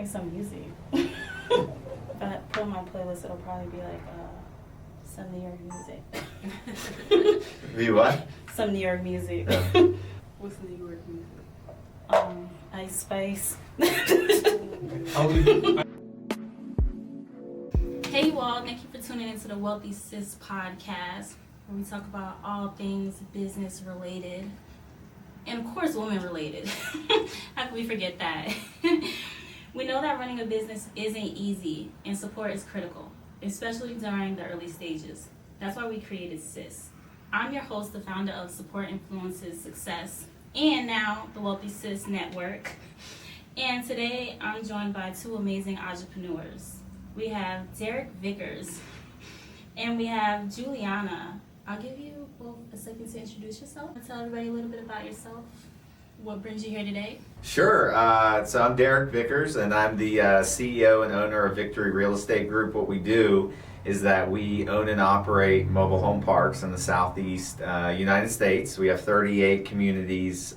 Some music. If I put on my playlist, it'll probably be like some New York music. Be what? Some New York music. What's New York music? S.I.S. Oh, Hey you all, thank you for tuning into the Wealthy Sis podcast, where we talk about all things business related and of course women related. How can we forget that? We know that running a business isn't easy and support is critical, especially during the early stages. That's why we created S.I.S. I'm your host, the founder of Support Influences Success, and now the Wealthy Sis Network. And today I'm joined by two amazing entrepreneurs. We have Derek Vickers and we have Juliana. I'll give you both a second to introduce yourself and tell everybody a little bit about yourself. What brings you here today? Sure. So I'm Derek Vickers, and I'm the CEO and owner of Vicktory Real Estate Group. What we do is that we own and operate mobile home parks in the southeast United States. We have 38 communities,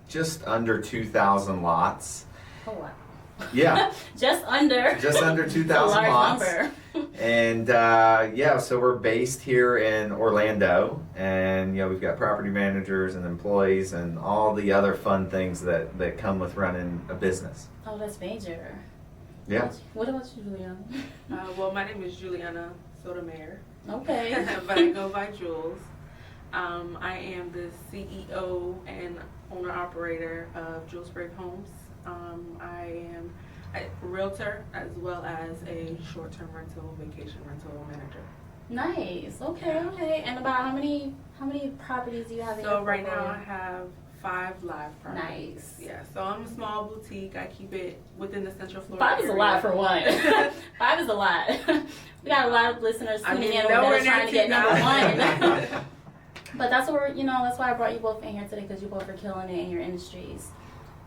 just under 2,000 lots. Oh, wow. Yeah. Just under 2,000 large lots. Number. And so we're based here in Orlando, and we've got property managers and employees and all the other fun things that come with running a business. Oh, that's major. Yeah. What about you, Juliana? Well, my name is Juliana Sotomayor. Okay. But I go by Jules. I am the CEO and owner-operator of Jules Homes. I am a realtor as well as a short-term rental, vacation rental manager. Nice. Okay. And about how many properties do you have in your So right portfolio? now I have 5 live properties. Nice. Yeah, so I'm a small boutique. I keep it within the Central Florida 5 is a area. lot for one. 5 is a lot. We got a lot of listeners tuning in over there trying to get number 1. But that's what that's why I brought you both in here today, because you both are killing it in your industries.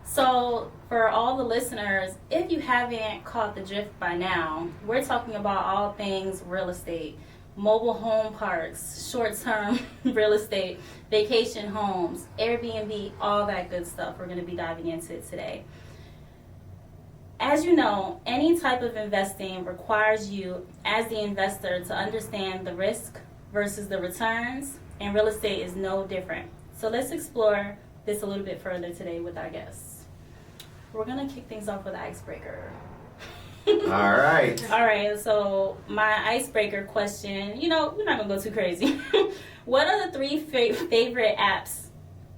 So for all the listeners, if you haven't caught the drift by now, we're talking about all things real estate, mobile home parks, short-term real estate, vacation homes, Airbnb, all that good stuff we're going to be diving into today. As you know, any type of investing requires you as the investor to understand the risk versus the returns, and real estate is no different. So let's explore this a little bit further today with our guests. We're going to kick things off with Icebreaker. All right. All right, so my icebreaker question, we're not going to go too crazy. What are the 3 favorite apps?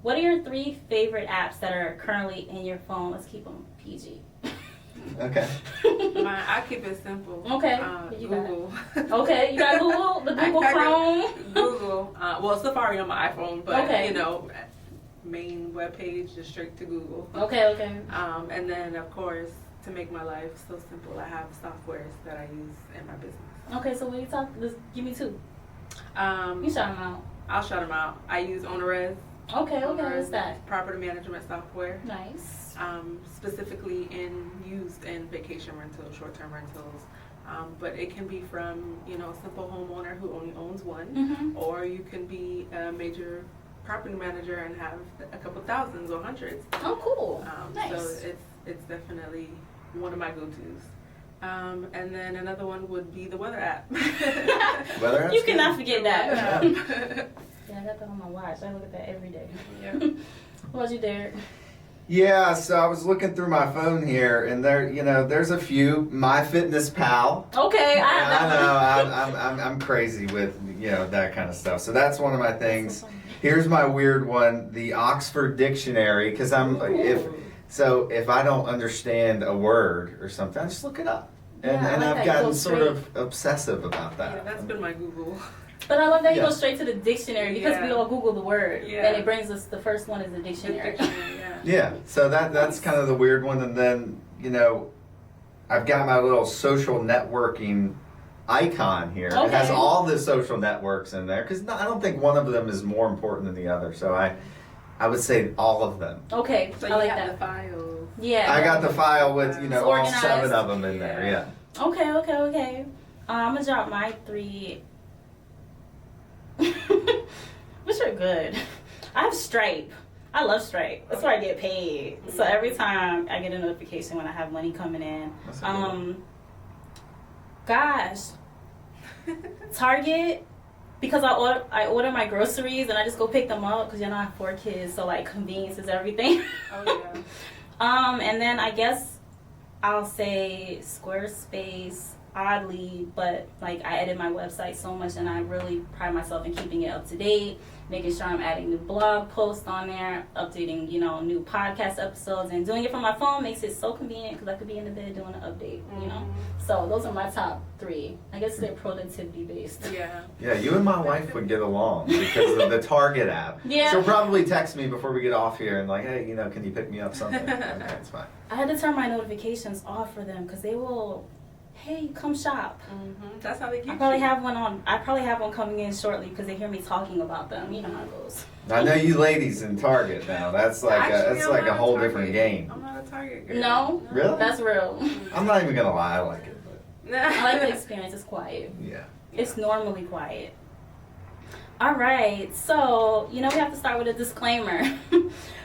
What are your 3 favorite apps that are currently in your phone? Let's keep them PG. Okay. I keep it simple. Okay. You Google. Okay, you got Google? The Google Chrome? Google. Well, Safari on my iPhone, but, Okay. main webpage just straight to Google. Okay. And then, of course, to make my life so simple, I have softwares that I use in my business. Okay, so when you talk, give me 2. You shout them out. I'll shout them out. I use OwnerRez. Okay, what's that? Property management software. Nice. Specifically used in vacation rentals, short-term rentals. But it can be from, a simple homeowner who only owns one, Mm-hmm. or you can be a major property manager and have a couple thousands or hundreds. Oh, cool. Nice. So it's definitely one of my go-tos. And then another one would be the weather app. Weather app's You cannot good. forget that. Yeah. Yeah, I got that on my watch. I look at that every day. Yeah. What about you, Derek? Yeah, so I was looking through my phone here, and there's a few. MyFitnessPal. Okay, I have that one. I know. I'm crazy with that kind of stuff. So that's one of my things. So funny. Here's my weird one: the Oxford Dictionary, because if I don't understand a word or something, I just look it up, and Yeah, I like I've that. gotten Go sort of straight. obsessive about that. Yeah, that's been my Google. But I love that you Yeah. go straight to the dictionary, because we Yeah. all Google the word, Yeah. and it brings us, the first one is the dictionary. Yeah, so that's kind of the weird one, and then I've got my little social networking icon here. It has Okay. all the social networks in there, because I don't think one of them is more important than the other. So I would say all of them. Okay, So I you like have that. the files. Yeah. I got the file with It's all organized. 7 of them in there. Yeah. Okay. I'm gonna drop my 3. Which are good. I have Stripe. I love Stripe. That's where I get paid. So every time I get a notification when I have money coming in. Gosh, Target, because I order my groceries and I just go pick them up because I have 4 kids, so like convenience is everything. Oh yeah. And then I guess I'll say Squarespace, oddly, but like I edit my website so much and I really pride myself in keeping it up to date, making sure I'm adding new blog posts on there, updating, new podcast episodes, and doing it from my phone makes it so convenient because I could be in the bed doing an update, So those are my top 3. I guess they're productivity based. Yeah. Yeah, you and my wife would get along because of the Target app. Yeah. She'll probably text me before we get off here and like, hey, can you pick me up something? Okay, it's fine. I had to turn my notifications off for them because they will, hey, come shop. That's how they get I probably have one coming in shortly because they hear me talking about them. You know how it goes. I know you ladies in Target now. That's like Actually, a whole different game. I'm not a Target girl. No? Really? That's real. I'm not even gonna lie, I like it, but I like the experience. It's quiet. yeah. It's normally quiet. All right. So, we have to start with a disclaimer.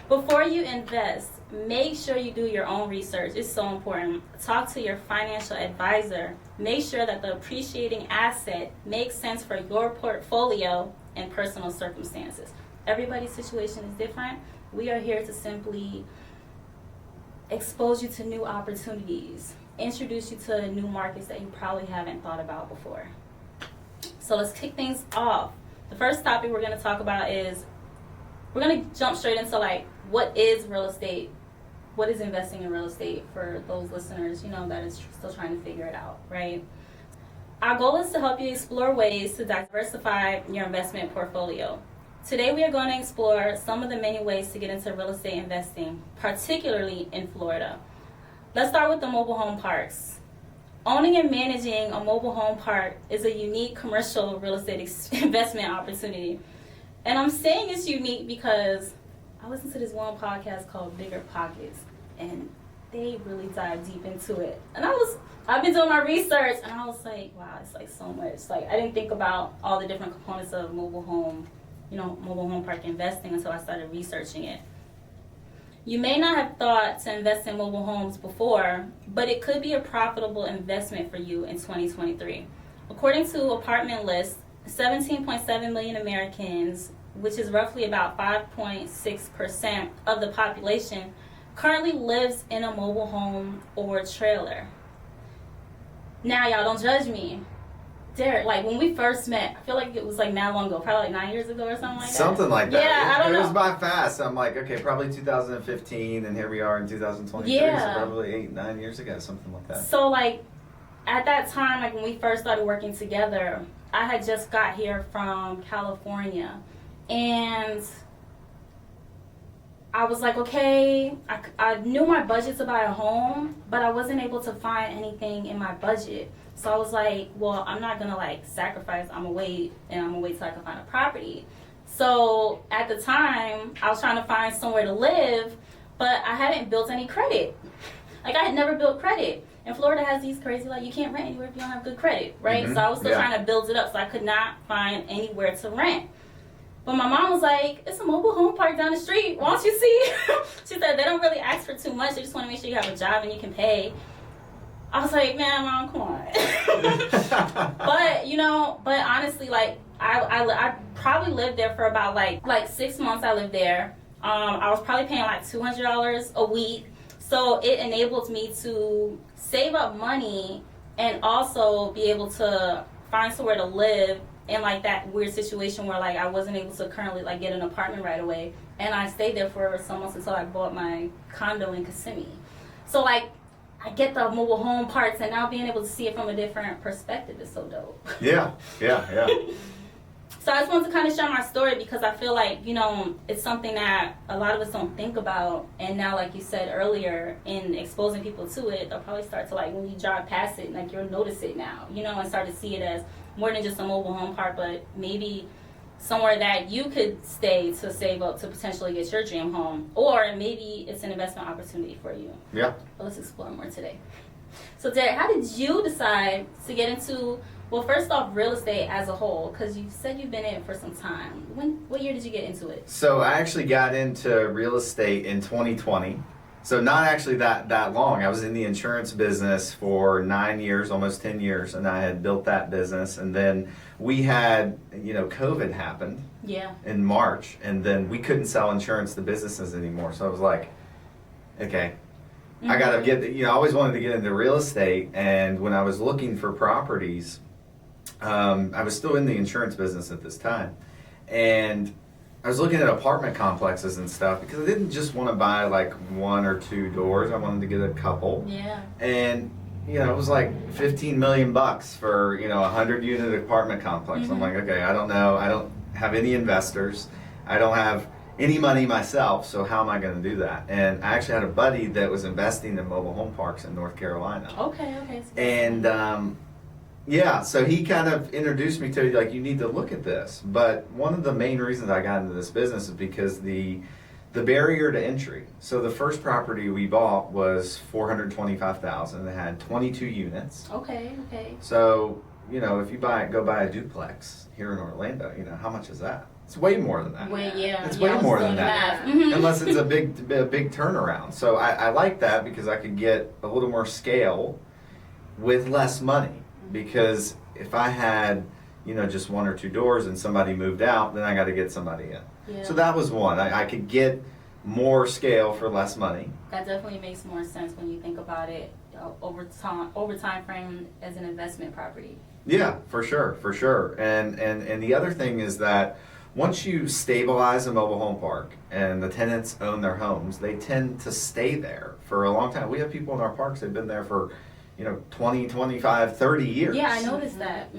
Before you invest, make sure you do your own research. It's so important. Talk to your financial advisor. Make sure that the appreciating asset makes sense for your portfolio and personal circumstances. Everybody's situation is different. We are here to simply expose you to new opportunities, introduce you to new markets that you probably haven't thought about before. So let's kick things off. The first topic we're going to talk about is, we're going to jump straight into what is real estate? What is investing in real estate for those listeners, that is still trying to figure it out, right? Our goal is to help you explore ways to diversify your investment portfolio. Today we are going to explore some of the many ways to get into real estate investing, particularly in Florida. Let's start with the mobile home parks. Owning and managing a mobile home park is a unique commercial real estate investment opportunity. And I'm saying it's unique because I listened to this one podcast called Bigger Pockets, and they really dive deep into it. And I've been doing my research, and I was like, wow, it's like so much. Like, I didn't think about all the different components of mobile home park investing until I started researching it. You may not have thought to invest in mobile homes before, but it could be a profitable investment for you in 2023. According to Apartment List, 17.7 million Americans, which is roughly about 5.6% of the population, currently lives in a mobile home or trailer. Now, y'all, don't judge me. Derek, when we first met, I feel like it was not long ago, probably 9 years ago or something like that. Something like that. Yeah, I don't know. It was by fast. I'm like, okay, probably 2015, and here we are in 2023, yeah. So probably 8-9 years ago, something like that. So, at that time, when we first started working together, I had just got here from California, and I was like, okay, I knew my budget to buy a home, but I wasn't able to find anything in my budget. So I was like, well, I'm not going to sacrifice. I'm going to wait till I can find a property. So at the time, I was trying to find somewhere to live, but I hadn't built any credit. I had never built credit. And Florida has these crazy, you can't rent anywhere if you don't have good credit, right? Mm-hmm. So I was still trying to build it up, so I could not find anywhere to rent. But my mom was like, it's a mobile home park down the street. Why don't you see? She said, they don't really ask for too much. They just want to make sure you have a job and you can pay. I was like, man, Mom, come on. But honestly, I probably lived there for about 6 months. I lived there. I was probably paying $200 a week. So it enabled me to save up money and also be able to find somewhere to live in that weird situation where I wasn't able to currently get an apartment right away. And I stayed there for some months until I bought my condo in Kissimmee. So I get the mobile home parts, and now being able to see it from a different perspective is so dope. Yeah. So I just wanted to kind of share my story because I feel it's something that a lot of us don't think about. And now, like you said earlier, in exposing people to it, they'll probably start to when you drive past it, you'll notice it now, and start to see it as more than just a mobile home park, but maybe somewhere that you could stay to save up to potentially get your dream home, or maybe it's an investment opportunity for you. Yeah. But let's explore more today. So Derek, how did you decide to get into Well, first off, real estate as a whole, because you said you've been in it for some time. What year did you get into it? So I actually got into real estate in 2020. So not actually that long. I was in the insurance business for 9 years, almost 10 years, and I had built that business. And then we had, COVID happened in March, and then we couldn't sell insurance to businesses anymore. So I was like, okay, I got to get, I always wanted to get into real estate. And when I was looking for properties, I was still in the insurance business at this time. And I was looking at apartment complexes and stuff because I didn't just want to buy like 1 or 2 doors. I wanted to get a couple. Yeah. And, it was like $15 million for, a 100-unit apartment complex. I'm like, okay, I don't know. I don't have any investors. I don't have any money myself. So how am I going to do that? And I actually had a buddy that was investing in mobile home parks in North Carolina. Okay. And, yeah, so he kind of introduced me to, like, you need to look at this. But one of the main reasons I got into this business is because the barrier to entry. So the first property we bought was $425,000. It had 22 units. Okay. So, if you go buy a duplex here in Orlando, how much is that? It's way more than that. It's way more than that. Unless it's a big turnaround. So I like that because I could get a little more scale with less money. Because if I had, just 1 or 2 doors and somebody moved out, then I got to get somebody in. Yeah. So that was one. I could get more scale for less money. That definitely makes more sense when you think about it over time frame as an investment property. Yeah, for sure. And the other thing is that once you stabilize a mobile home park and the tenants own their homes, they tend to stay there for a long time. We have people in our parks that have been there for 20, 25, 30 years. Yeah, I noticed that.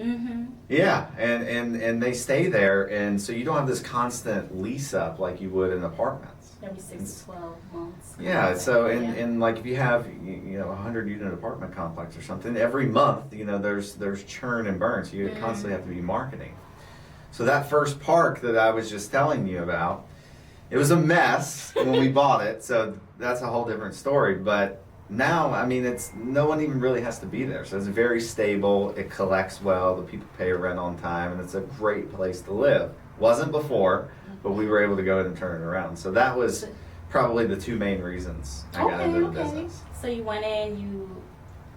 Yeah, and they stay there, and so you don't have this constant lease up like you would in apartments. Every 6 to 12 months. Yeah, so and like if you have a 100-unit apartment complex or something, every month there's churn and burn, so you constantly have to be marketing. So that first park that I was just telling you about, it was a mess when we bought it. So that's a whole different story, but. Now, it's no one even really has to be there. So it's very stable. It collects well. The people pay rent on time, and it's a great place to live. Wasn't before, but we were able to go in and turn it around. So that was probably the 2 main reasons I got into the business. So you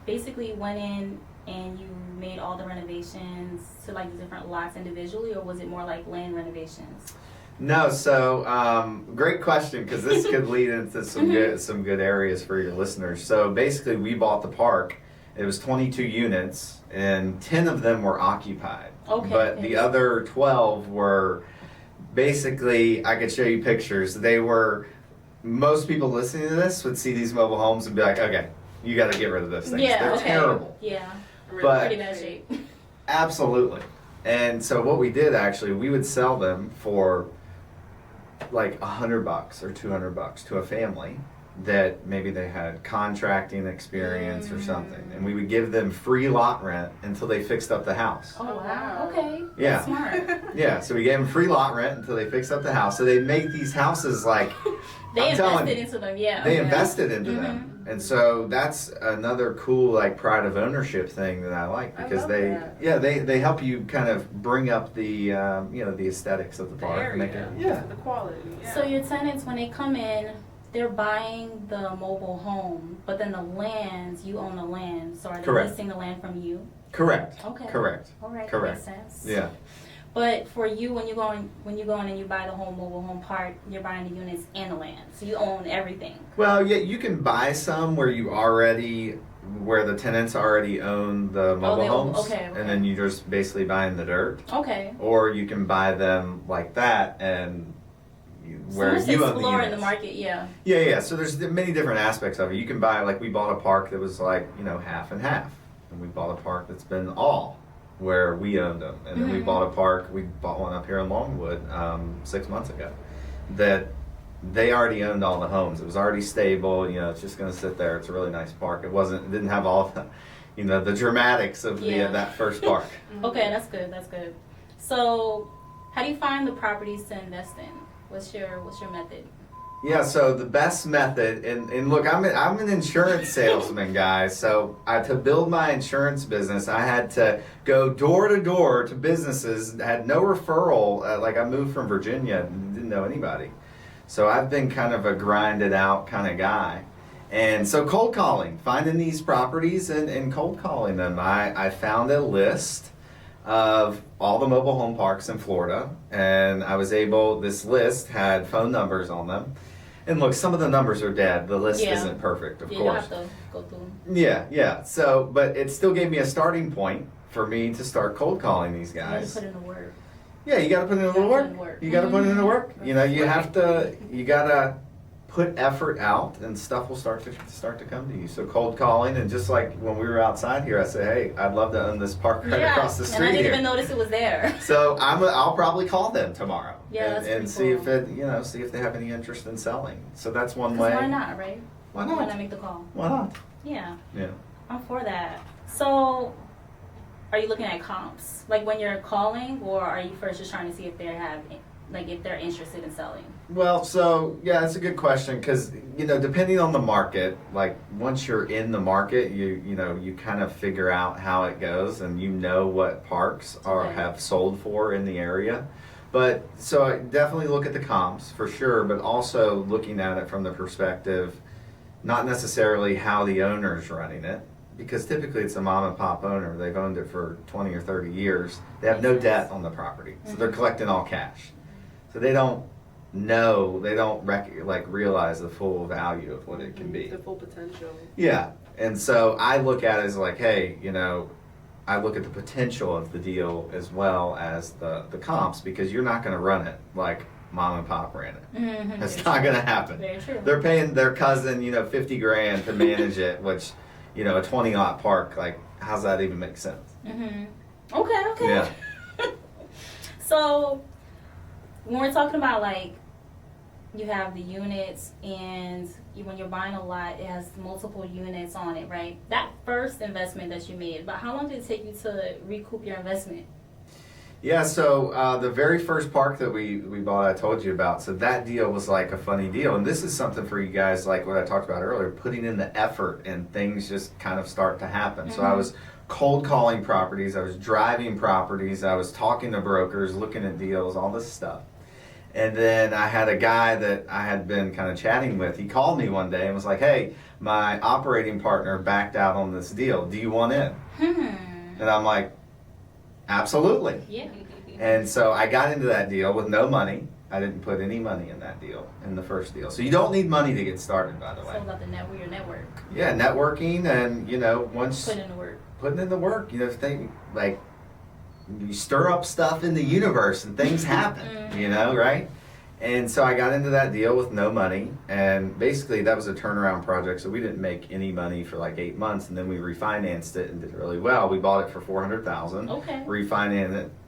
basically went in and you made all the renovations to like the different lots individually, or was it more like land renovations? No, so great question, because this could lead into some good areas for your listeners. So basically, we bought the park. It was 22 units, and 10 of them were occupied. But the other 12 were basically, I could show you pictures. Most people listening to this would see these mobile homes and be like, okay, you got to get rid of those things. They're terrible. Yeah, but pretty bad shape. Absolutely. And so what we did, actually, we would sell them for like $100 or $200 to a family that maybe they had contracting experience or something, and we would give them free lot rent until they fixed up the house. Oh wow! Okay. Yeah. That's smart. Yeah. So we gave them free lot rent until they fixed up the house. So they make these houses like they invested into them. Yeah. They invested into them, and so that's another cool like pride of ownership thing that I like, because they help you kind of bring up the the aesthetics of the park, area, the quality. Yeah. So your tenants, when they come in, they're buying the mobile home, but then the lands, you own the land. So are they leasing the land from you? Correct. Okay. Correct. All right. Correct. That makes sense. Yeah. But for you, when you go in and you buy the whole mobile home park, you're buying the units and the land, so you own everything. Well, yeah, you can buy some where the tenants already own the mobile homes, okay. And then you're just basically buying the dirt. Okay. Or you can buy them like that and where you own the units. In the market, yeah. Yeah. So there's many different aspects of it. You can buy, like, we bought a park that was like half and half, and we bought a park that's been all where we owned them, and then we bought one up here in Longwood 6 months ago that they already owned all the homes. It was already stable. It's just going to sit there. It's a really nice park. It didn't have all the the dramatics of that first park. Okay, that's good. So how do you find the properties to invest in? What's your method? Yeah, so the best method, and look, I'm an insurance salesman, guys. So to build my insurance business, I had to go door to door to businesses, had no referral. Like I moved from Virginia and didn't know anybody. So I've been kind of a grinded out kind of guy. And so cold calling, finding these properties and cold calling them. I found a list of all the mobile home parks in Florida, and I was able, this list had phone numbers on them. And look, some of the numbers are dead. The list isn't perfect, of course. You have to go through them. Yeah. So, but it still gave me a starting point for me to start cold calling these guys. You put in the work. Yeah, you got to put in a little work. You got to put in the work. You know, you got to put effort out, and stuff will start to come to you. So cold calling, and just like when we were outside here, I said, hey, I'd love to own this park right across the street and I didn't here. even notice it was there. So I'll probably call them tomorrow. Yeah, and see if see if they have any interest in selling. So that's one way. Why not, right? Why not? Why not make the call? Why not? Yeah. Yeah. I'm for that. So, are you looking at comps, like when you're calling, or are you first just trying to see if if they're interested in selling? Well, so yeah, that's a good question, because depending on the market, like once you're in the market, you kind of figure out how it goes, and what parks have sold for in the area. But so I definitely look at the comps for sure, but also looking at it from the perspective, not necessarily how the owner's running it, because typically it's a mom and pop owner. They've owned it for 20 or 30 years. They have no debt on the property, so they're collecting all cash. So they don't realize the full value of what it can be. The full potential. Yeah, and so I look at it as like, hey, I look at the potential of the deal as well as the comps, because you're not going to run it like mom and pop ran it. Mm-hmm. That's not going to happen. Very true. They're paying their cousin, $50,000 to manage it, which, a 20-lot park, like, how's that even make sense? Mm-hmm. Okay. Yeah. So, when we're talking about, like, you have the units, and when you're buying a lot, it has multiple units on it, right? That first investment that you made, but how long did it take you to recoup your investment? Yeah, so the very first park that we bought, I told you about, so that deal was like a funny deal. And this is something for you guys, like what I talked about earlier, putting in the effort and things just kind of start to happen. Mm-hmm. So I was cold calling properties, I was driving properties, I was talking to brokers, looking at deals, all this stuff. And then I had a guy that I had been kind of chatting with. He called me one day and was like, hey, my operating partner backed out on this deal. Do you want in? And I'm like, absolutely. Yeah. And so I got into that deal with no money. I didn't put any money in that deal, in the first deal. So you don't need money to get started, by the way. So about your network. Yeah, networking, and once putting in the work. Putting in the work, you stir up stuff in the universe and things happen, right? And so I got into that deal with no money, and basically that was a turnaround project, so we didn't make any money for like 8 months, and then we refinanced it and did really well. We bought it for $400,000. Okay.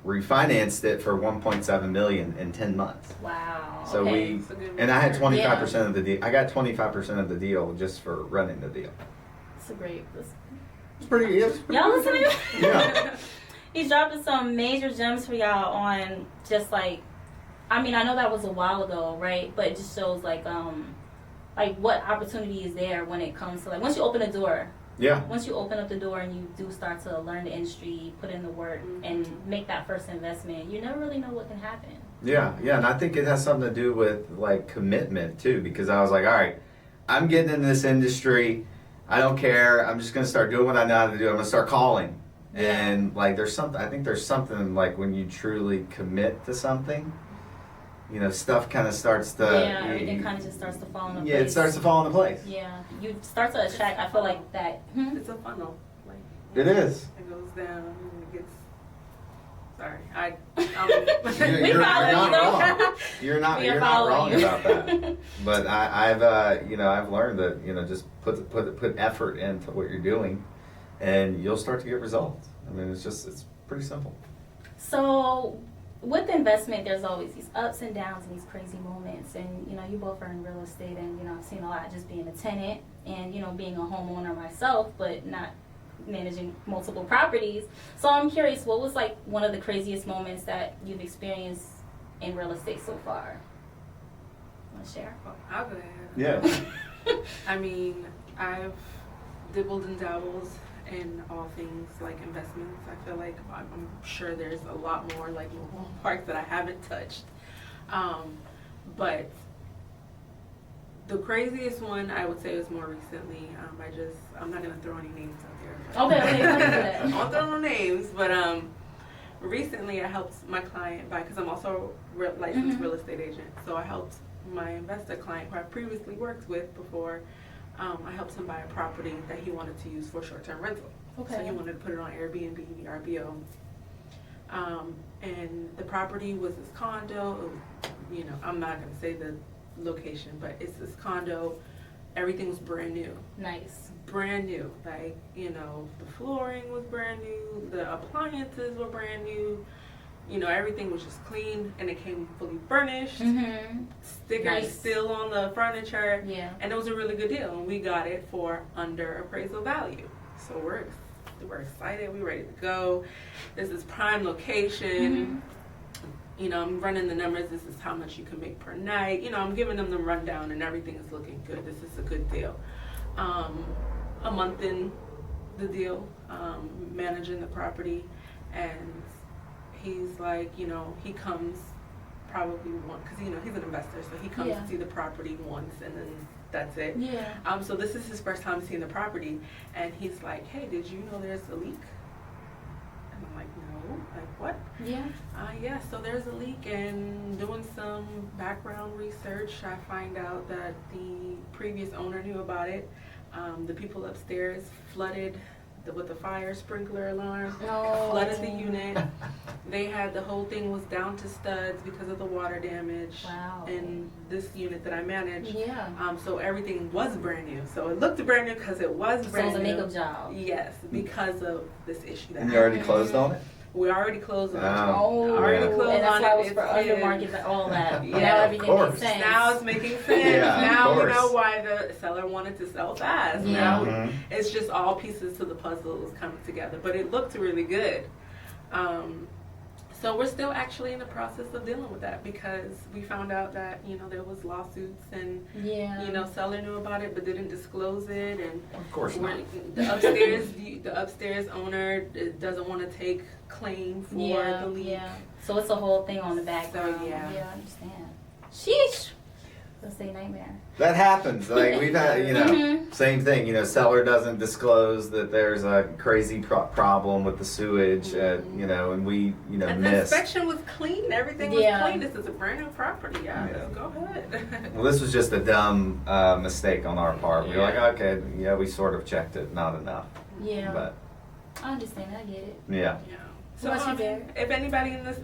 Refinanced it for $1.7 million in 10 months. Wow. So okay. And I had 25% of the deal. I got 25% of the deal just for running the deal. It's a great. It's pretty. Y'all listening? Yeah. He's dropping some major gems for y'all on just like, I know that was a while ago, right? But it just shows like what opportunity is there when it comes to like once you open a door. Yeah. Once you open up the door and you do start to learn the industry, put in the work, and make that first investment, you never really know what can happen. Yeah, and I think it has something to do with like commitment too, because I was like, all right, I'm getting in this industry. I don't care. I'm just going to start doing what I know how to do. I'm going to start calling. Yeah. And like I think there's something like when you truly commit to something, stuff kind of starts to... Yeah, everything kind of just starts to fall into place. Yeah, it starts to fall into place. Yeah, you start to attract, I feel like that... It's a funnel. It is. It goes down and it gets... Sorry, You're not wrong. You're not wrong about that. But I've learned that, just put effort into what you're doing, and you'll start to get results. It's pretty simple. So, with investment, there's always these ups and downs and these crazy moments. And, you both are in real estate, and, I've seen a lot just being a tenant and, being a homeowner myself, but not managing multiple properties. So I'm curious, what was like one of the craziest moments that you've experienced in real estate so far? want to share? I'll go ahead. Yeah. I mean, I've dibbled and dabbled in all things like investments. I feel like I'm sure there's a lot more like mobile home parks that I haven't touched. But the craziest one I would say was more recently. I'm not gonna throw any names out there. Okay, I won't throw no names, but recently I helped my client buy, because I'm also a licensed real estate agent. So I helped my investor client who I previously worked with before. I helped him buy a property that he wanted to use for short-term rental. Okay. So he wanted to put it on Airbnb, RBO. And the property was this condo. You know, I'm not gonna say the location, but it's this condo. Everything was brand new. Nice. Brand new. Like, you know, the flooring was brand new, the appliances were brand new. You know, everything was just clean, and it came fully furnished. Stickers Nice. still on the furniture. Yeah. And it was a really good deal, and we got it for under appraisal value. So we're excited. We're ready to go. This is prime location. You know, I'm running the numbers. This is how much you can make per night. You know, I'm giving them the rundown, and everything is looking good. This is a good deal. A month in the deal, managing the property, and he's like, you know, he comes probably once, because, you know, he's an investor, so he comes to see the property once, and then that's it. Yeah. So this is his first time seeing the property, and he's like, hey, did you know there's a leak? And I'm like, no. Like, what? Yeah. Yeah, so there's a leak, and doing some background research, I find out that the previous owner knew about it. The people upstairs flooded with the fire sprinkler alarm, flooded the unit. They had, the whole thing was down to studs because of the water damage. Wow. In this unit that I manage. Yeah. So everything was brand new. So it looked brand new because it was brand new. So it was a makeup job. Yes, because of this issue that And you already closed on it? we already closed on it. Oh, Already yeah. closed And that's on why it. it was for It's under in. market and all that. Yeah, Now of everything course. makes sense. Now it's making sense. Yeah, Now of we course. know why the seller wanted to sell fast. Yeah. Now Mhm. it's just all pieces to the puzzle is coming together. But it looked really good. So we're still actually in the process of dealing with that, because we found out that, you know, there was lawsuits, and Yeah. you know, seller knew about it but didn't disclose it, and Of course not. the upstairs owner doesn't want to take claim for the leak. Yeah. So it's a whole thing on the background. So, yeah. I understand. Sheesh. Let's say nightmare. That happens. Like, we've had, you know, same thing. You know, seller doesn't disclose that there's a crazy problem with the sewage, you know, and we, you know, And the miss. inspection was clean. Everything was Yeah. clean. This is a brand new property. Yeah, Yeah. go ahead. Well, this was just a dumb mistake on our part. We were like, Yeah. okay, yeah, we sort of checked it, not enough. Yeah. But, I understand. I get it. yeah. Yeah. So what's your dare? if anybody in this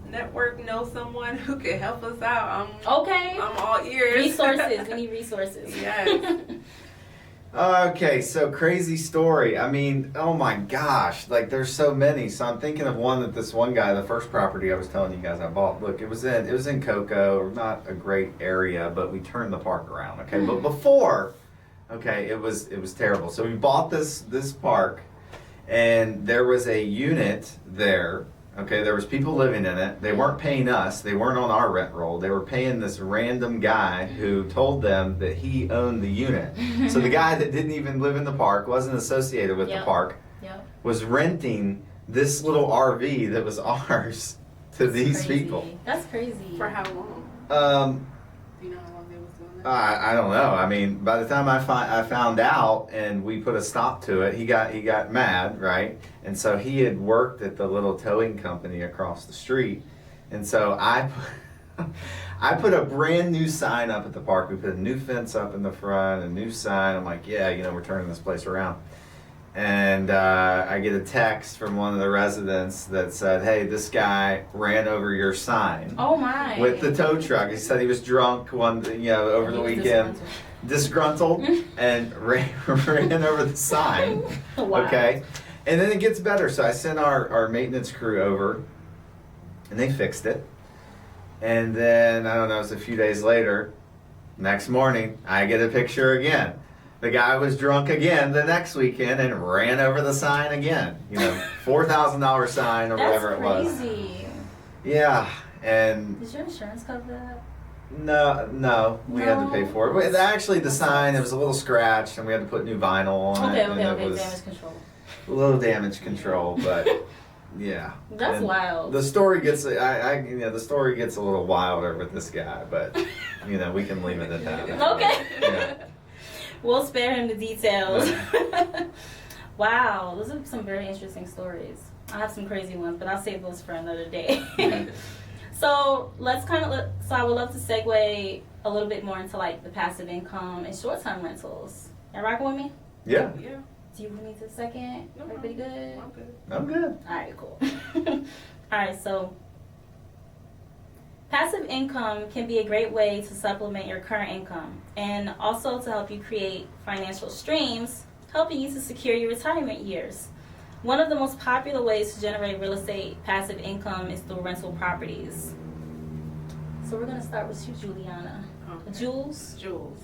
network knows someone who can help us out, Okay. I'm all ears. Resources. We need resources. Yes. Okay, so crazy story. I mean, oh my gosh, like there's so many. So I'm thinking of one that this one guy, the first property I was telling you guys I bought. Look, it was in Cocoa, not a great area, but we turned the park around. Okay, but before, okay, it was terrible. So we bought this park, and there was a unit there. Okay, there was people living in it. They weren't paying us. They weren't on our rent roll. They were paying this random guy who told them that he owned the unit. So the guy that didn't even live in the park, wasn't associated with the Yep. park, Yep. was renting this little RV that was ours to these Crazy. people. That's crazy. For how long? Do you know how long they was doing that? I don't know. I mean, by the time I found out and we put a stop to it, he got mad, right? And so he had worked at the little towing company across the street, and so I put a brand new sign up at the park. We put a new fence up in the front, a new sign. I'm like, yeah, you know, we're turning this place around. And I get a text from one of the residents that said, hey, this guy ran over your sign. Oh my. With the tow truck. He said he was drunk over the weekend, disgruntled, and ran over the sign. Wow. Okay, and then it gets better. So I sent our maintenance crew over, and they fixed it. And then I don't know, it was a few days later. Next morning, I get a picture again. The guy was drunk again the next weekend and ran over the sign again. You know, $4,000 sign or whatever it was. That's crazy. Yeah, and Does your insurance cover that? No, we had to pay for it. But actually, the sign, it was a little scratched, and we had to put new vinyl on it. Okay, It was damage control. a little damage control, but yeah. That's And wild. the story gets, the story gets a little wilder with this guy, but we can leave it at that. Okay. Yeah. We'll spare him the details. Wow, those are some very interesting stories. I have some crazy ones, but I'll save those for another day. So so I would love to segue a little bit more into like the passive income and short-term rentals. You rocking with me? Yeah. Yeah. Do you need a second? No, Everybody good? I'm good. I'm good. All right, cool. All right, so passive income can be a great way to supplement your current income and also to help you create financial streams, helping you to secure your retirement years. One of the most popular ways to generate real estate passive income is through rental properties. So we're going to start with you, Juliana. Okay. Jules? Jules.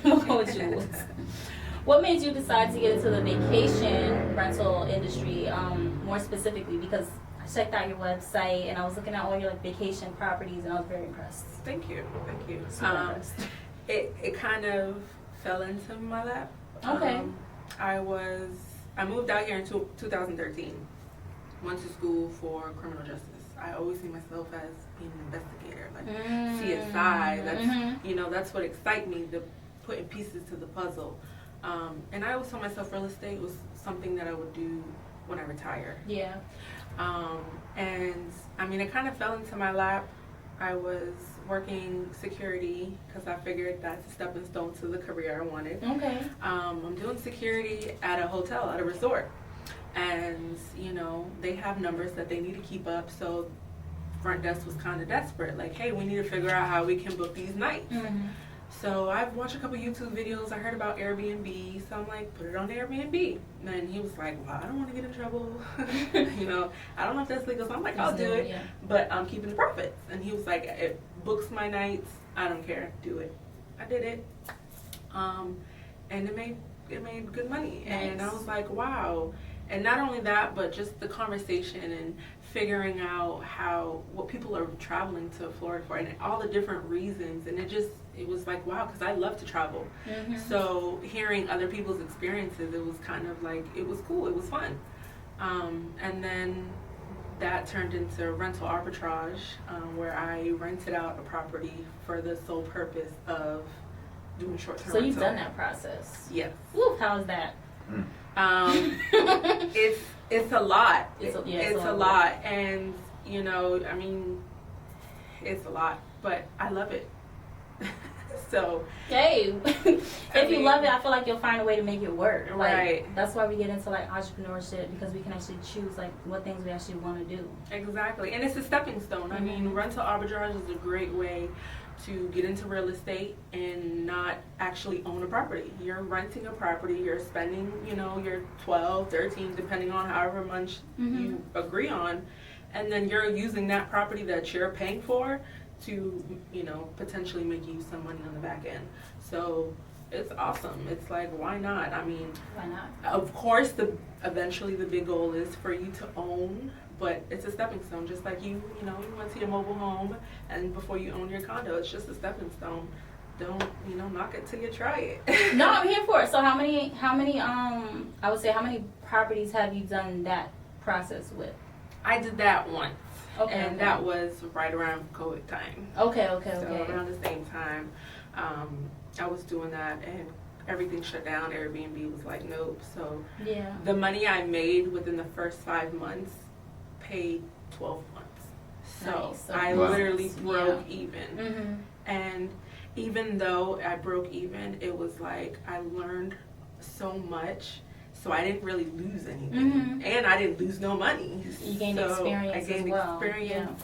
We'll go with Jules. What made you decide to get into the vacation rental industry, more specifically? Because I checked out your website and I was looking at all your like vacation properties and I was very impressed. Thank you. Super impressed. It kind of fell into my lap. Okay. I moved out here in 2013. Went to school for criminal justice. I always see myself as being an investigator, like CSI. That's that's what excites me, the putting pieces to the puzzle. And I always told myself real estate was something that I would do when I retire. Yeah. And I mean, it kind of fell into my lap. I was working security because I figured that's a stepping stone to the career I wanted. Okay. I'm doing security at a hotel, at a resort. And, they have numbers that they need to keep up. So front desk was kind of desperate. Like, hey, we need to figure out how we can book these nights. Mm-hmm. So I've watched a couple YouTube videos. I heard about Airbnb. So I'm like, put it on Airbnb. And then he was like, well, I don't want to get in trouble. I don't know if that's legal. So I'm like, I'll do it. Yeah. But I'm keeping the profits. And he was like, it books my nights. I don't care. Do it. I did it. And it made good money. Nice. And I was like, wow. And not only that, but just the conversation and figuring out what people are traveling to Florida for and all the different reasons. And it was like, wow, because I love to travel. Mm-hmm. So hearing other people's experiences, it was kind of like, it was cool, it was fun. And then that turned into rental arbitrage, where I rented out a property for the sole purpose of doing short-term rental. So you've done that process? Yes. Woo, how is that? It's a lot. It's a lot. And, I mean, it's a lot, but I love it. So. Hey, if you love it, I feel like you'll find a way to make it work. Like, right. That's why we get into like entrepreneurship, because we can actually choose like what things we actually want to do. Exactly. And it's a stepping stone. I mean, rental arbitrage is a great way to get into real estate and not actually own a property. You're renting a property, you're spending, your 12, 13, depending on however much you agree on, and then you're using that property that you're paying for to, potentially make you some money on the back end. So it's awesome. It's like, why not? I mean, why not? Of course, eventually the big goal is for you to own, but it's a stepping stone. Just like you went to your mobile home, and before you own your condo, it's just a stepping stone. Don't knock it till you try it. No, I'm here for it. So how many I would say how many properties have you done that process with? I did that once. Okay. And that was right around COVID time. Okay. So around the same time, I was doing that, and everything shut down. Airbnb was like, nope. So yeah, the money I made within the first 5 months paid 12 months. So nice. I literally broke even. And even though I broke even, it was like I learned so much. So I didn't really lose anything, and I didn't lose no money. You gained experience. I gained experience,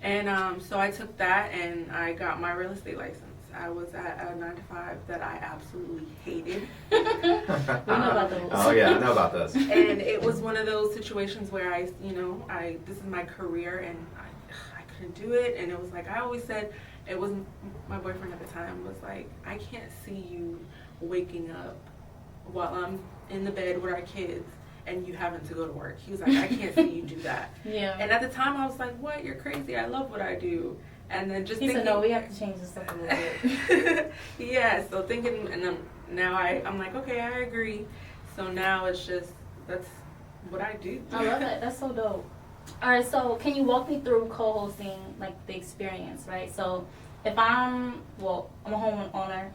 and so I took that and I got my real estate license. I was at a 9-to-5 that I absolutely hated. We know about those. Oh yeah, I know about those. And it was one of those situations where this is my career, and I couldn't do it. And it was like I always said, it was my boyfriend at the time was like, I can't see you waking up while I'm in the bed with our kids and you having to go to work. He was like, I can't see you do that. Yeah. And at the time I was like, what? You're crazy. I love what I do. And then just he thinking. said, no, we have to change this up a little bit. Yeah, so thinking, and then now I'm like, okay, I agree. So now it's just, that's what I do. I love it. That's so dope. All right, so can you walk me through co-hosting, like the experience, right? So if I'm a homeowner,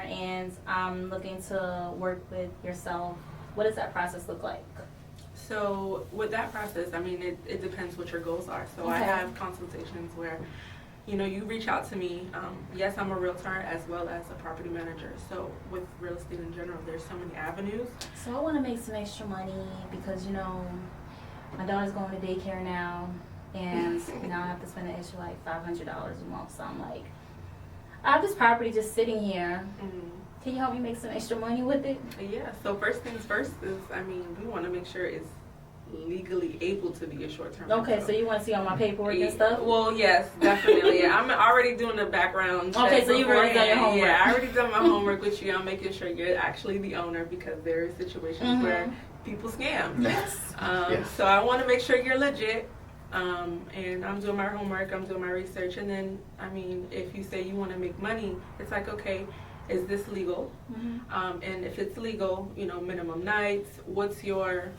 and I'm looking to work with yourself, what does that process look like? So with that process, I mean, it depends what your goals are. So I have consultations where, you reach out to me. Yes, I'm a realtor as well as a property manager. So with real estate in general, there's so many avenues. So I want to make some extra money because, my daughter's going to daycare now, and now I have to spend an extra like $500 a month. So I'm like, I have this property just sitting here. Mm-hmm. Can you help me make some extra money with it? Yeah, so first things first is, we want to make sure it's legally able to be a short-term Okay, rental. so you want to see all my paperwork and stuff? Well, yes, definitely. Yeah, I'm already doing the background check. Okay, so you've already done your homework. Yeah, I already done my homework with you. I'm making sure you're actually the owner because there are situations where people scam. Yes. So I want to make sure you're legit. And I'm doing my homework, I'm doing my research, and then, if you say you want to make money, it's like, okay, is this legal? And if it's legal, minimum nights, what's your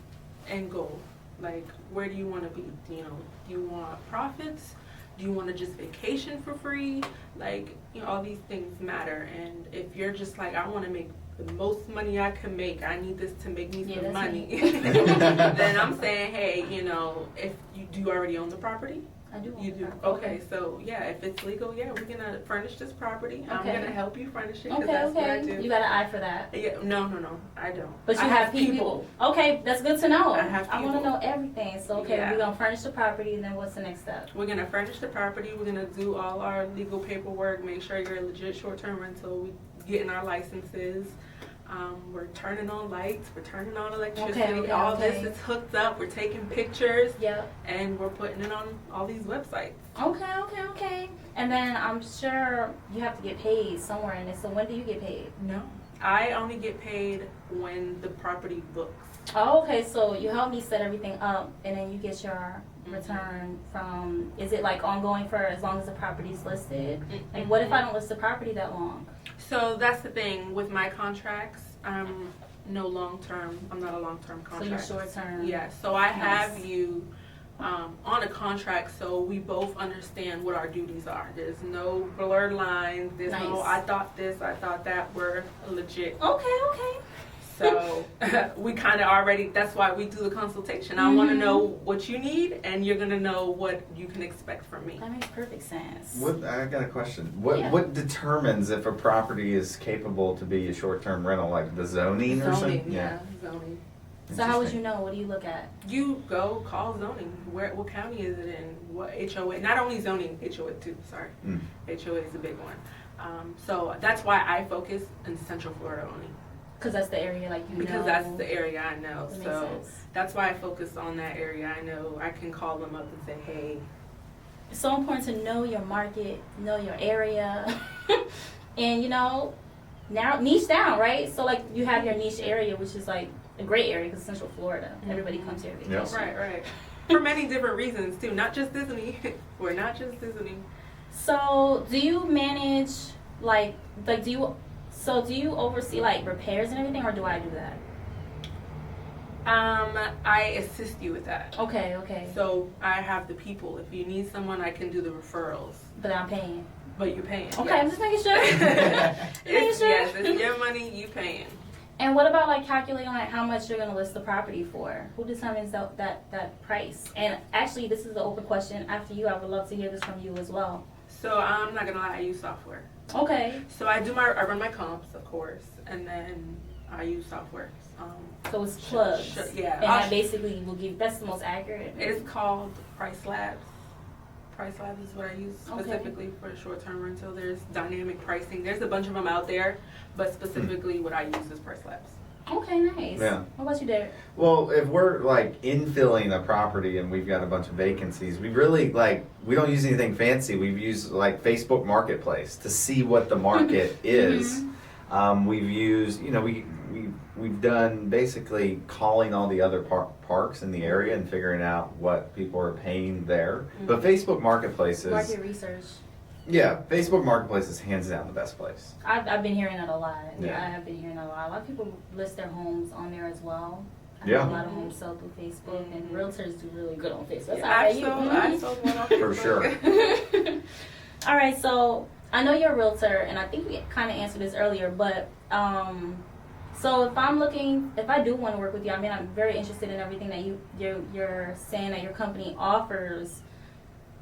end goal? Like, where do you want to be? Do you want profits? Do you want to just vacation for free? Like, all these things matter. And if you're just like, I want to make the most money I can make, I need this to make me some money, then I'm saying, hey, if do you already own the property? I do. You do? Okay, so yeah, if it's legal, we're gonna furnish this property. I'm gonna help you furnish it, because that's what I do. You got an eye for that. Yeah, no, I don't. But you have people. Okay, that's good to know. I have people. I want to know everything. So, we're going to furnish the property, and then what's the next step? We're gonna furnish the property, we're gonna do all our legal paperwork, make sure you're a legit short-term rental, we getting our licenses. We're turning on lights, we're turning on electricity, all this is hooked up, we're taking pictures, and we're putting it on all these websites. Okay. And then I'm sure you have to get paid somewhere in this. So when do you get paid? No, I only get paid when the property books. Oh, okay. So you help me set everything up, and then you get your return from, is it like ongoing for as long as the property's listed? Like, what if I don't list the property that long? So that's the thing with my contracts. I'm not a long-term contract. So you're short-term. Yeah. So I have you on a contract, so we both understand what our duties are. There's no blurred lines. There's no I thought this, I thought that. We're legit. Okay. So we kind of already, that's why we do the consultation. I want to know what you need, and you're going to know what you can expect from me. That makes perfect sense. I got a question. What determines if a property is capable to be a short-term rental, like the zoning or something? Yeah, zoning. So how would you know? What do you look at? You go call zoning. What county is it in? What HOA? Not only zoning, HOA too. Sorry, HOA is a big one. So that's why I focus in Central Florida only. Because that's the area Because that's the area I know. That So makes sense. that's why I focus on that area. I know I can call them up and say, hey. It's so important to know your market, know your area, and now niche down, right? So you have your niche area, which is like a great area because Central Florida, everybody comes here to vacation. Right. For many different reasons too, not just Disney. We're not just Disney. So do you manage do you oversee repairs and everything, or do I do that? I assist you with that. Okay. So I have the people. If you need someone, I can do the referrals. But I'm paying. But you're paying. Okay, yes. I'm just making sure. Yes, it's your money, you paying. And what about calculating how much you're going to list the property for? Who determines that price? And actually, this is the open question. After you, I would love to hear this from you as well. So I'm not gonna lie, I use software. Okay. So I run my comps, of course, and then I use software. So it's plugs. Yeah. And that basically will that's the most accurate. It's called Price Labs. Price Labs is what I use specifically for short-term rental. There's dynamic pricing. There's a bunch of them out there, but specifically what I use is Price Labs. Okay, nice. Yeah. What about you, Derek? Well, if we're infilling a property and we've got a bunch of vacancies, we really we don't use anything fancy. We've used Facebook Marketplace to see what the market is. We've used, we've done basically calling all the other parks in the area and figuring out what people are paying there. But Facebook Marketplace is Market research. Yeah, Facebook Marketplace is hands down the best place. I've been hearing that a lot. Yeah. I have been hearing that a lot. A lot of people list their homes on there as well. I Yeah. know a lot of homes sell through Facebook, and realtors do really good on Facebook. I sold one on For Facebook. sure. All right, so I know you're a realtor, and I think we kind of answered this earlier, but so if I do want to work with you, I mean, I'm very interested in everything that you're saying that your company offers,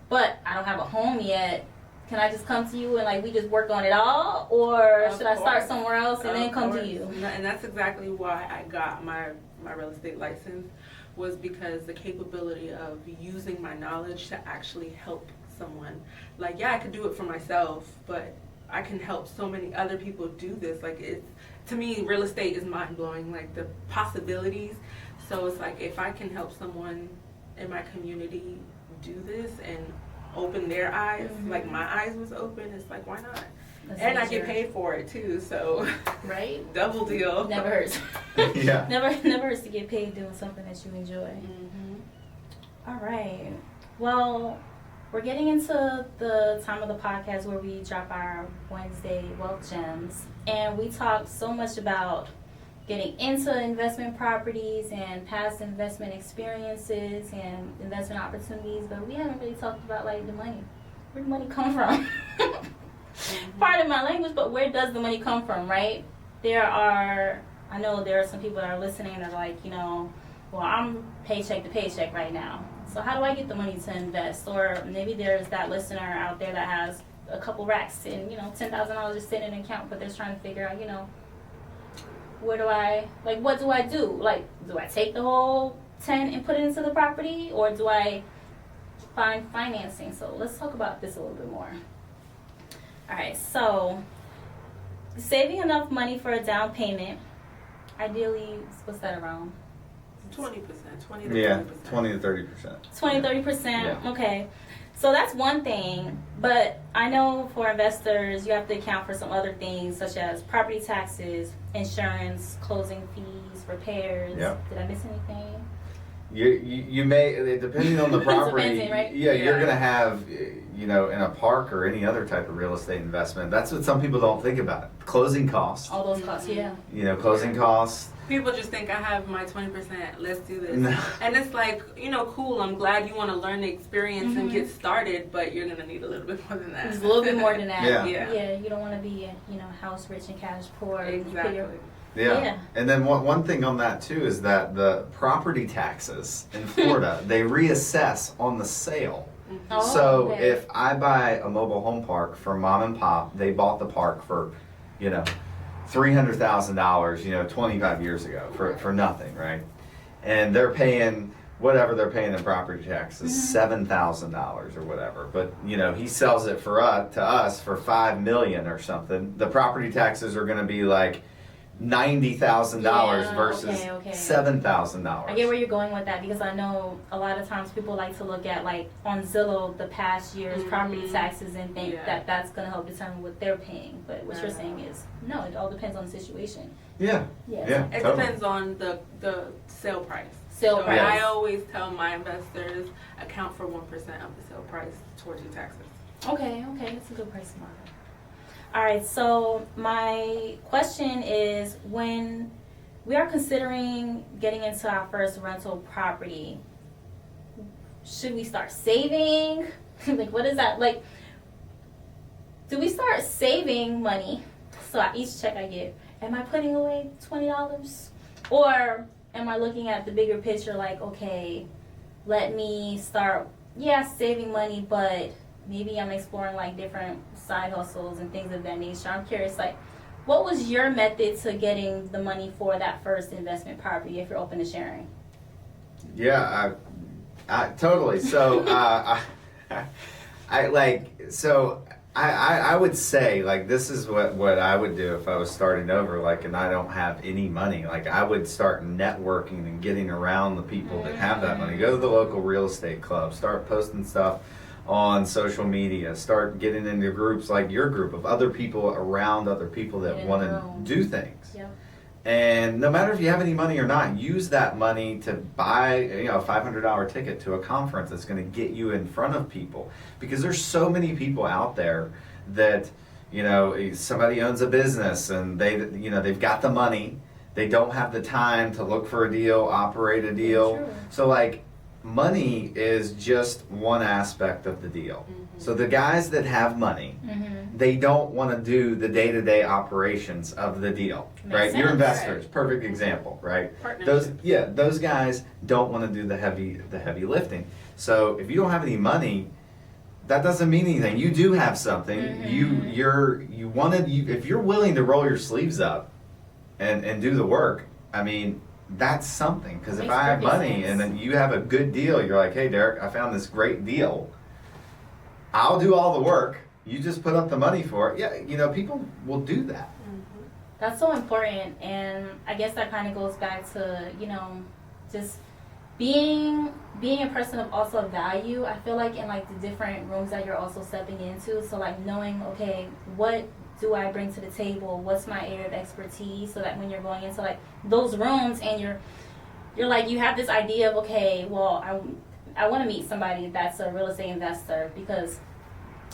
but I don't have a home yet. Can I just come to you and we just work on it all, or should I start somewhere else and then come to you? And that's exactly why I got my real estate license, was because the capability of using my knowledge to actually help someone. I could do it for myself, but I can help so many other people do this. To me, real estate is mind blowing. The possibilities. So it's if I can help someone in my community do this and open their eyes, like my eyes was open, it's why not? And I get paid for it too, so right, double deal. Never hurts. Yeah. Never hurts to get paid doing something that you enjoy. All right. Well, we're getting into the time of the podcast where we drop our Wednesday wealth gems, and we talked so much about getting into investment properties and past investment experiences and investment opportunities, but we haven't really talked about the money. Where the money come from? Pardon my language, but where does the money come from, right? I know there are some people that are listening that are well, I'm paycheck to paycheck right now. So how do I get the money to invest? Or maybe there's that listener out there that has a couple racks and, $10,000 just sitting in an account, but they're trying to figure out, where do I, what do I do? Do I take the whole 10 and put it into the property, or do I find financing? So let's talk about this a little bit more. All right, so saving enough money for a down payment, ideally, what's that around? 20%, 20 to 30%. Yeah, 20 to 30%. 20-30%. Yeah. Okay. So that's one thing, but I know for investors, you have to account for some other things such as property taxes, insurance, closing fees, repairs. Yep. Did I miss anything? You may, depending on the property, Depending, right? You're going to have, in a park or any other type of real estate investment, that's what some people don't think about. Closing costs. All those costs, yeah. Closing costs. People just think I have my 20%, let's do this. No. And it's cool, I'm glad you want to learn the experience and get started, but you're going to need a little bit more than that. It's a little bit more than that. Yeah. You don't want to be, house rich and cash poor. Exactly. Yeah. And then one thing on that too is that the property taxes in Florida, they reassess on the sale. Oh, So okay. if I buy a mobile home park for mom and pop, they bought the park for, $300,000, 25 years ago for nothing, right? And they're paying whatever they're paying in property taxes, $7,000 or whatever. But he sells it to us for $5 million or something. The property taxes are going to be $90,000 versus $7,000. I get where you're going with that, because I know a lot of times people like to look at on Zillow the past year's property taxes and think that that's going to help determine what they're paying. But what you're saying is no, it all depends on the situation. Yeah. It totally. depends on the sale price. Sale price. I always tell my investors, account for 1% of the sale price towards your taxes. Okay, that's a good price model. All right, so my question is, when we are considering getting into our first rental property, should we start saving? What is that? Do we start saving money? So each check I get, am I putting away $20? Or am I looking at the bigger picture okay, let me start, saving money, but maybe I'm exploring different side hustles and things of that nature. I'm curious, what was your method to getting the money for that first investment property, if you're open to sharing? Yeah, I totally. So I would say this is what I would do if I was starting over, and I don't have any money. I would start networking and getting around the people that have that money. Go to the local real estate club, start posting stuff on social media, start getting into groups like your group of other people around other people that want to do things. Yep. And no matter if you have any money or not, use that money to buy a $500 ticket to a conference that's going to get you in front of people. Because there's so many people out there that, somebody owns a business and they've got the money. They don't have the time to look for a deal, operate a deal. True. So like money is just one aspect of the deal. So the guys that have money, they don't want to do the day-to-day operations of the deal, right? Sense. Your investors, perfect example, right? Those guys don't want to do the heavy lifting. So if you don't have any money, that doesn't mean anything. You do have something. If you're willing to roll your sleeves up and do the work, I mean, that's something. Because if I have money and then you have a good deal, you're like, hey, Derek, I found this great deal. I'll do all the work. You just put up the money for it. Yeah, people will do that. That's so important, and I guess that kind of goes back to, just being a person of also value. I feel like in like the different rooms that you're also stepping into, so like knowing, okay, what do I bring to the table? What's my area of expertise? So that when you're going into like those rooms and you're like, you have this idea of, okay, well, I want to meet somebody that's a real estate investor because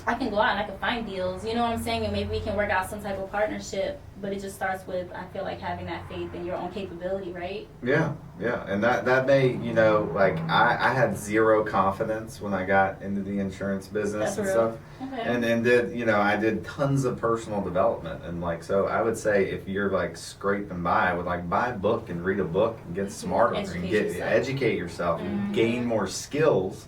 I can go out and I can find deals, you know what I'm saying? And maybe we can work out some type of partnership, but it just starts with, I feel like, having that faith in your own capability, right? Yeah. And that may, like I had zero confidence when I got into the insurance business and stuff. Okay. And did, I did tons of personal development. And like, so I would say if you're like scraping by, I would like buy a book and read a book and get smarter educate yourself and gain more skills.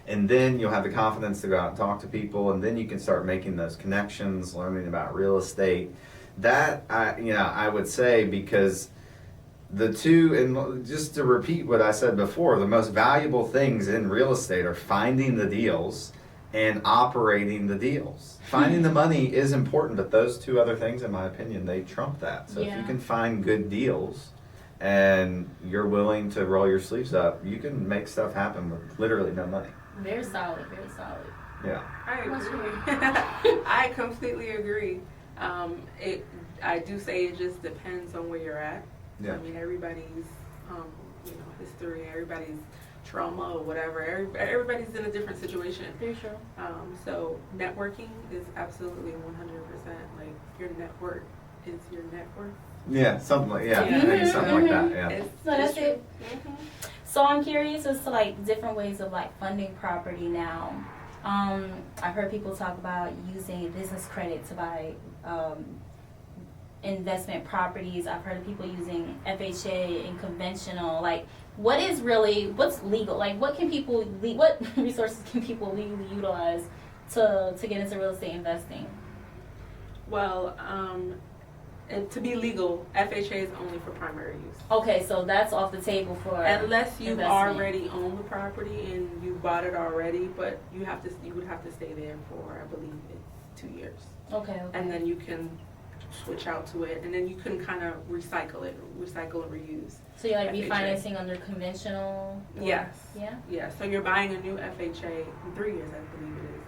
And then you'll have the confidence to go out and talk to people, and then you can start making those connections, learning about real estate. That I would say, because the two, and just to repeat what I said before, the most valuable things in real estate are finding the deals and operating the deals. Finding the money is important, but those two other things, in my opinion, they trump that. So if you can find good deals and you're willing to roll your sleeves up, you can make stuff happen with literally no money. Very solid, very solid. Yeah. I agree. I completely agree. I do say it just depends on where you're at. Yeah. I mean, everybody's, history, everybody's trauma or whatever. Everybody's in a different situation. Very true. So networking is absolutely 100%. Like, your network is your net worth. Yeah, something like I think something like that. Yeah. So that's it. So I'm curious as to like different ways of like funding property now. I've heard people talk about using business credit to buy investment properties. I've heard of people using FHA and conventional. Like, what's legal? Like, what resources can people legally utilize to get into real estate investing? Well, and to be legal, FHA is only for primary use. Okay, so that's off the table for unless you investment. already own the property and you bought it already, but you would have to stay there for, I believe it's 2 years. Okay. And then you can switch out to it, and then you can kind of recycle and reuse. So you're like FHA. refinancing under conventional? Yes. Yeah? Yeah, so you're buying a new FHA in 3 years, I believe it is.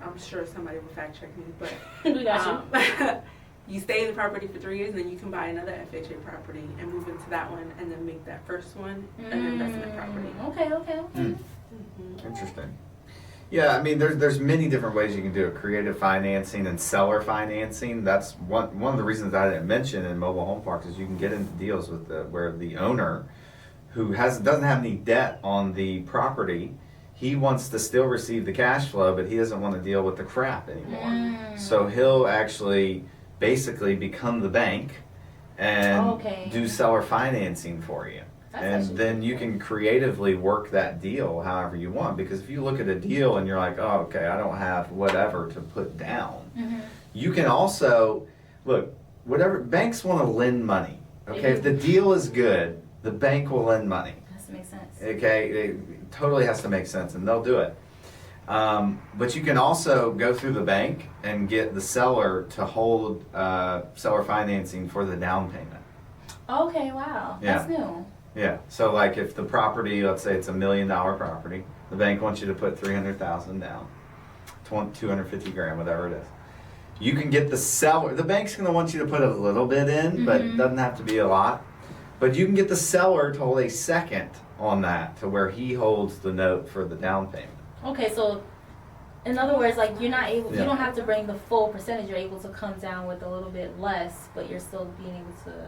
I'm sure somebody will fact check me, but We got you. You stay in the property for 3 years, and then you can buy another FHA property and move into that one, and then make that first one an investment property. Okay. Interesting. Yeah, I mean, there's many different ways you can do it. Creative financing and seller financing. That's one of the reasons I didn't mention in mobile home parks is you can get into deals with where the owner, who doesn't have any debt on the property, he wants to still receive the cash flow, but he doesn't want to deal with the crap anymore. So he'll actually basically become the bank and do seller financing for you. And then you can creatively work that deal however you want. Because if you look at a deal and you're like, oh, okay, I don't have whatever to put down. You can also, banks want to lend money. Okay, if the deal is good, the bank will lend money. Has to make sense. Okay, it totally has to make sense, and they'll do it. But you can also go through the bank and get the seller to hold seller financing for the down payment. Okay, wow. That's new. Yeah, so like if the property, let's say it's $1 million property, the bank wants you to put $300,000 down, $250,000, whatever it is. You can get the seller. The bank's going to want you to put a little bit in, but it doesn't have to be a lot. But you can get the seller to hold a second on that, to where he holds the note for the down payment. Okay, so in other words, like you're not able, Yeah. you don't have to bring the full percentage. You're able to come down with a little bit less, but you're still being able to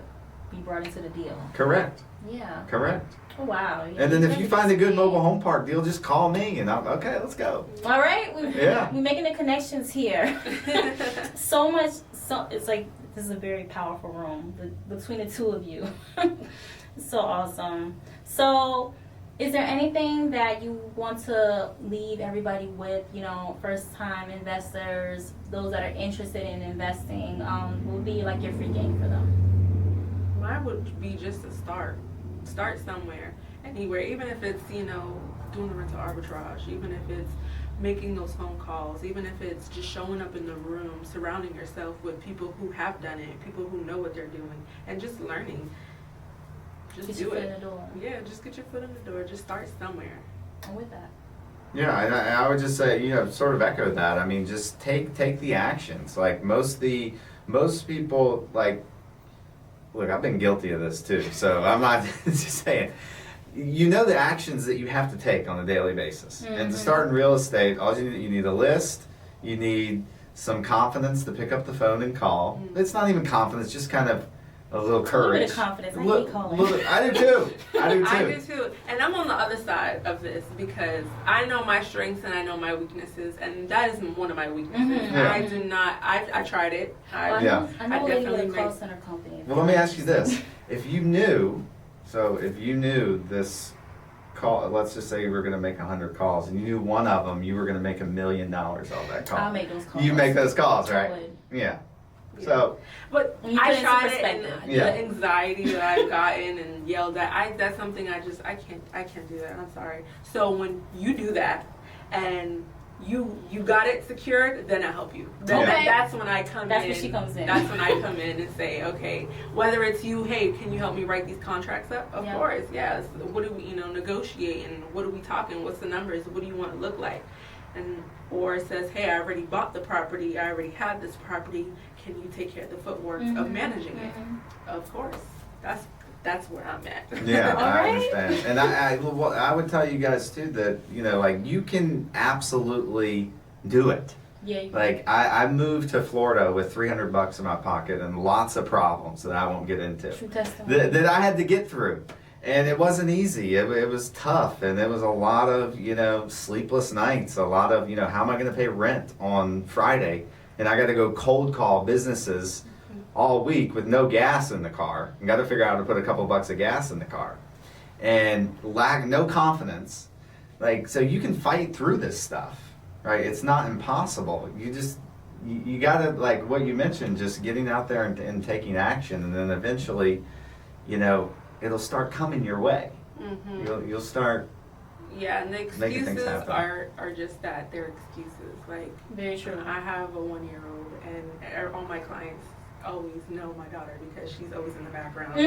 be brought into the deal. Correct. Yeah. Correct. Oh, wow. Yeah, And then if you find a good mobile home park deal, just call me and I'm okay. Let's go. All right. Yeah. We're making the connections here. So much. So it's like this is a very powerful room between the two of you. So awesome. So, is there anything that you want to leave everybody with? You know, first-time investors, those that are interested in investing, what would be like your free game for them? Mine would be just to start somewhere, anywhere, even if it's, you know, doing the rental arbitrage, even if it's making those phone calls, even if it's just showing up in the room, surrounding yourself with people who have done it, people who know what they're doing, and just learning. Just Get do your it. foot in the door. Yeah, just get your foot in the door. Just start somewhere. I'm with that. Yeah, and I would just say, you know, sort of echo that. I mean, just take the actions. Like most people, like, look, I've been guilty of this too. So I'm not just saying. You know the actions that you have to take on a daily basis. And to start in real estate, all you need a list. You need some confidence to pick up the phone and call. It's not even confidence, just kind of a little courage. A little bit of confidence. I hate calling. I do too. I do too. And I'm on the other side of this because I know my strengths and I know my weaknesses, and that is one of my weaknesses. Yeah. I do not. I tried it. I know a lady with a call center company. Well, let me ask you this: if you knew this call, let's just say you were going to make 100 calls, and you knew one of them you were going to make $1 million off that call. I'll make those calls. You make those calls, I right? would. Yeah. So, but When you put I it into tried it, perspective. and Yeah. the anxiety that I've gotten and yelled at, that's something I can't do that. I'm sorry. So when you do that, and you got it secured, then I help you. Okay. That's when I come in. That's when she comes in. That's when I come in and say, okay, whether it's you, hey, can you help me write these contracts up? Of course, yes. What do we, negotiate, and what are we talking? What's the numbers? What do you want to look like? And or it says, hey, I already bought the property. I already have this property. Can you take care of the footwork of managing it? Of course. That's where I'm at. yeah, All I right. understand. And I would tell you guys too that, like you can absolutely do it. Yeah. Like I moved to Florida with $300 in my pocket and lots of problems that I won't get into True testimony. that I had to get through. And it wasn't easy. It was tough, and it was a lot of sleepless nights. A lot of how am I going to pay rent on Friday? And I got to go cold call businesses all week with no gas in the car, and got to figure out how to put a couple bucks of gas in the car, and no confidence. Like, so you can fight through this stuff, right? It's not impossible. You got to, like what you mentioned, just getting out there and taking action, and then eventually, it'll start coming your way. You'll start. Yeah, and the making things excuses happen. are just that. They're excuses. Like, Very true. I have a 1-year-old, and all my clients always know my daughter because she's always in the background. So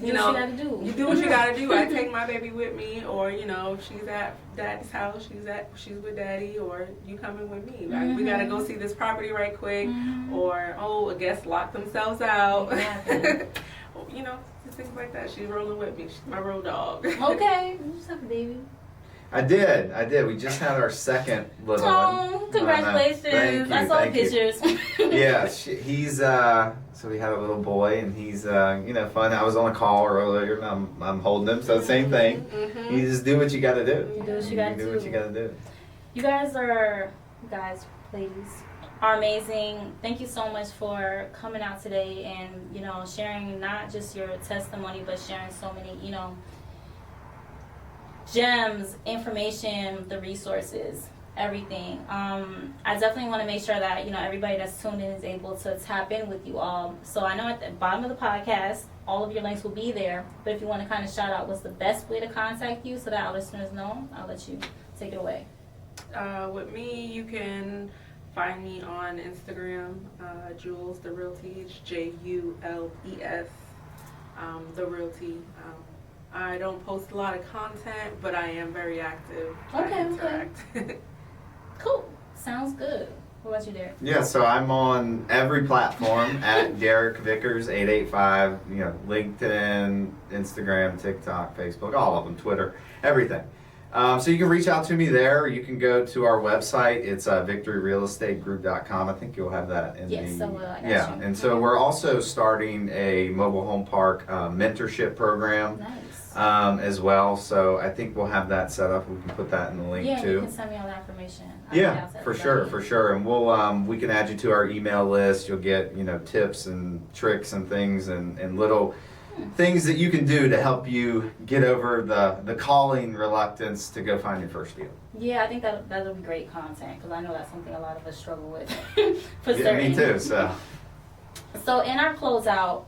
You know what you gotta do. You do what you gotta do. I take my baby with me, or she's at daddy's house. She's with daddy, or you coming with me. Like, we gotta go see this property right quick, or a guest locked themselves out. Exactly. Just things like that. She's rolling with me. She's my road dog. Okay. You just have a baby. I did. We just had our second little one. Oh, congratulations. Thank you, I saw the thank you. pictures. Yeah, he's so we had a little boy, and he's fun. I was on a call earlier, and I'm holding him, so same thing. You just do what you got to do. You do what you got to do what you got to do. You guys, ladies, are amazing. Thank you so much for coming out today and sharing not just your testimony, but sharing so many gems, information, the resources, everything. I definitely want to make sure that everybody that's tuned in is able to tap in with you all. So I know at the bottom of the podcast, all of your links will be there. But if you want to kind of shout out what's the best way to contact you so that our listeners know, I'll let you take it away. With me, you can find me on Instagram, Jules the Realty, Jules, the Realty. I don't post a lot of content, but I am very active. I interact. Cool. Sounds good. What about you, Derek? Yeah, so I'm on every platform at Derek Vickers 885. You know, LinkedIn, Instagram, TikTok, Facebook, all of them, Twitter, everything. So you can reach out to me there. You can go to our website. It's victoryrealestategroup.com. I think you'll have that in Yes, the. I will. I got Yeah, you. and so we're also starting a mobile home park mentorship program. Nice. As well, so I think we'll have that set up. We can put that in the link Yeah, too. you can send me all that information. Yeah, for sure, and we'll we can add you to our email list. You'll get tips and tricks and things and little things that you can do to help you get over the calling reluctance to go find your first deal. Yeah, I think that'll be great content because I know that's something a lot of us struggle with. For Yeah, certain. me too. So in our closeout,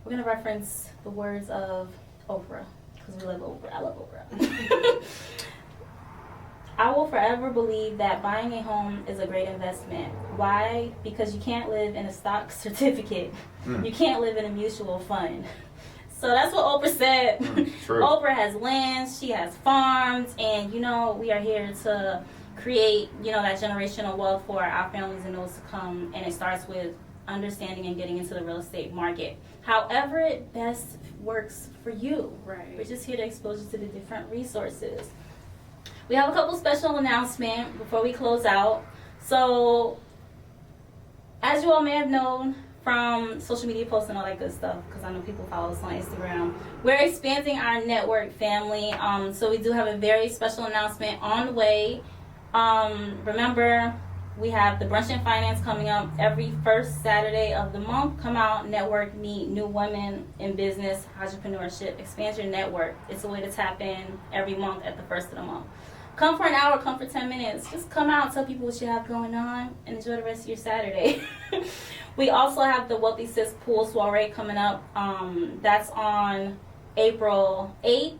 we're gonna reference the words of Oprah because we love Oprah. I love Oprah. I will forever believe that buying a home is a great investment. Why? Because you can't live in a stock certificate. You can't live in a mutual fund. So that's what Oprah said. True. Oprah has lands, she has farms, and we are here to create, that generational wealth for our families and those to come. And it starts with understanding and getting into the real estate market. However it best works for you. Right. We're just here to expose you to the different resources. We have a couple special announcements before we close out. So, as you all may have known from social media posts and all that good stuff, because I know people follow us on Instagram, we're expanding our network family. So we do have a very special announcement on the way. Remember, we have the Brunch and Finance coming up every first Saturday of the month. Come out, network, meet new women in business, entrepreneurship, expand your network. It's a way to tap in every month at the first of the month. Come for an hour, come for 10 minutes. Just come out, tell people what you have going on, and enjoy the rest of your Saturday. We also have the Wealthy Sis Pool Soiree coming up. That's on April 8th.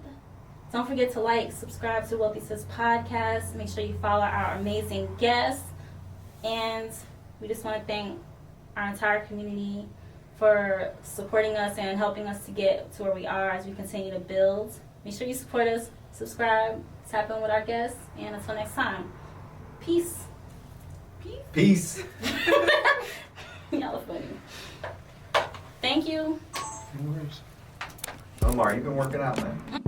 Don't forget to subscribe to Wealthy Sis Podcast. Make sure you follow our amazing guests. And we just want to thank our entire community for supporting us and helping us to get to where we are as we continue to build. Make sure you support us, subscribe, tap in with our guests, and until next time, peace. Peace. Y'all are funny. Thank you. Omar, you've been working out, man.